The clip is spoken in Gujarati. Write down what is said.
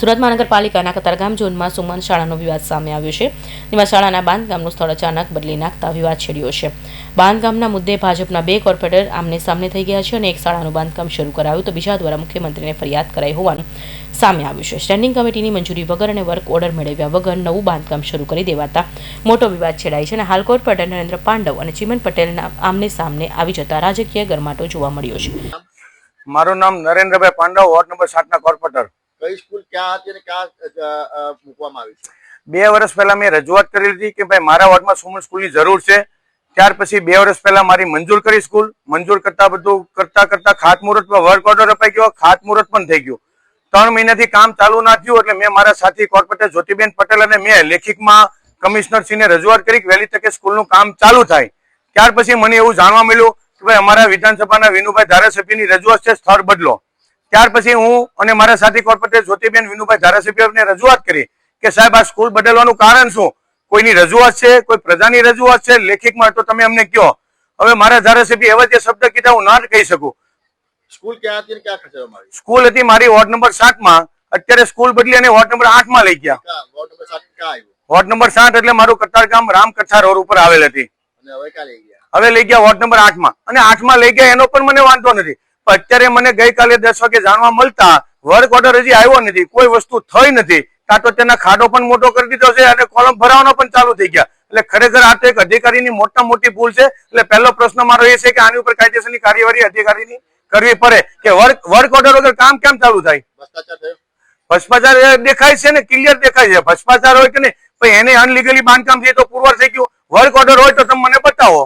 સુરત મહાનગરપાલિકાના કતારગામ ઝોનમાં સુમન શાળાનો વિવાદ સામે આવ્યો છે, જેમાં શાળાના બાંધકામનું સ્થળ અચાનક બદલી નાખતા વિવાદ છેડ્યો છે। બાંધકામના મુદ્દે ભાજપના 2 કોર્પોરેટર આમને સામને થઈ ગયા છે અને એક શાળાનું બાંધકામ શરૂ કરાયું તો બીજા દ્વારા મુખ્યમંત્રીને ફરિયાદ કરાઈ હોવાનું સામે આવ્યું છે। સ્ટેન્ડિંગ કમિટીની મંજૂરી વગર અને વર્ક ઓર્ડર મેળવ્યા વગર નવું બાંધકામ શરૂ કરી દેવાતા મોટો વિવાદ છેડાય છે અને હાલ કોર્પોરેટર નરેન્દ્ર પાંડવ અને ચિમન પટેલના આમને સામને આવી જતા રાજકીય ગરમાટો જોવા મળ્યો છે। મારું નામ નરેન્દ્રભાઈ પાંડવ, વોર્ડ નંબર 7 ના કોર્પોરેટર। કઈ સ્કૂલ ક્યાં હતી અને ક્યાં મૂકવામાં આવી છે? 2 વર્ષ પહેલા મેં રજૂઆત કરી હતી કે ભાઈ મારા વોર્ડમાં સુમન સ્કૂલની જરૂર છે। ત્યાર પછી 2 વર્ષ પહેલા મારી મંજૂર કરી સ્કૂલ, મંજૂર કરતા બધું કરતા ખાતમુહૂર્તમાં વર્ક ઓર્ડર અપાઈ ગયો, ખાતમુહૂર્ત પણ થઈ ગયું। 3 મહિનાથી કામ ચાલુ ના થયું એટલે મેં મારા સાથી કોર્પોરેટર જ્યોતિબેન પટેલ અને મેં લેખિતમાં કમિશનરશ્રીને રજૂઆત કરી કે વહેલી તકે સ્કૂલનું કામ ચાલુ થાય। ત્યાર પછી મને એવું જાણવા મળ્યું કે ભાઈ અમારા વિધાનસભાના વિનુભાઈ ધારાસભ્યની રજૂઆત છે, સ્થળ બદલો। ત્યાર પછી હું અને મારા સાથી કોર્પોરેટર જ્યોતિબેન વિનુભાઈ ધારાસભ્યને રજૂઆત કરી કે સાહેબ આ સ્કૂલ બદલવાનું કારણ શું? કોઈની રજૂઆત છે, કોઈ પ્રજાની રજૂઆત છે લેખિતમાં, તો તમે અમને કહો। હવે મારા ધારાસભ્ય એવા જે શબ્દ કીધા હું ના કહી શકું। સ્કૂલ ક્યાં હતી અને ક્યાં ખસેડવામાં આવી? સ્કૂલ હતી મારી વોર્ડ નંબર 7 માં, અત્યારે સ્કૂલ બદલી અને વોર્ડ નંબર 8 માં લઈ ગયા। વોર્ડ નંબર 7 ક્યાં આવ્યું? વોર્ડ નંબર 7 એટલે મારું કતારગામ રામકથા રોડ ઉપર આવેલ હતી। અને હવે ક્યાં લઈ ગયા? હવે લઈ ગયા વોર્ડ નંબર 8 માં, અને 8 માં લઈ ગયા એનો પણ મને વાંધો નથી, પણ અત્યારે મને ગઈકાલે 10 વાગે જાણવા મળતા વર્ક ઓર્ડર હજી આવ્યો નથી, કોઈ વસ્તુ થઈ નથી, કાં તો તેના ખાડો પણ મોટો કરી દીધો છે અને કોલમ ભરાવાનો પણ ચાલુ થઈ ગયા। એટલે ખરેખર આ તો એક અધિકારીની મોટી ભૂલ છે। એટલે પહેલો પ્રશ્ન મારો એ છે કે આની ઉપર કાયદેસરની કાર્યવાહી અધિકારીની કરવી પડે કે વર્ક ઓર્ડર વગર કામ કેમ ચાલુ થાય? ભ્રષ્ટાચાર થયો? ભ્રષ્ટાચાર દેખાય છે ને, ક્લિયર દેખાય છે। ભ્રષ્ટાચાર હોય કે નહીં, એને અનલીગલી બાંધકામ છે તો પુરવાર થઈ ગયું। વર્ક ઓર્ડર હોય તો તમે મને બતાવો।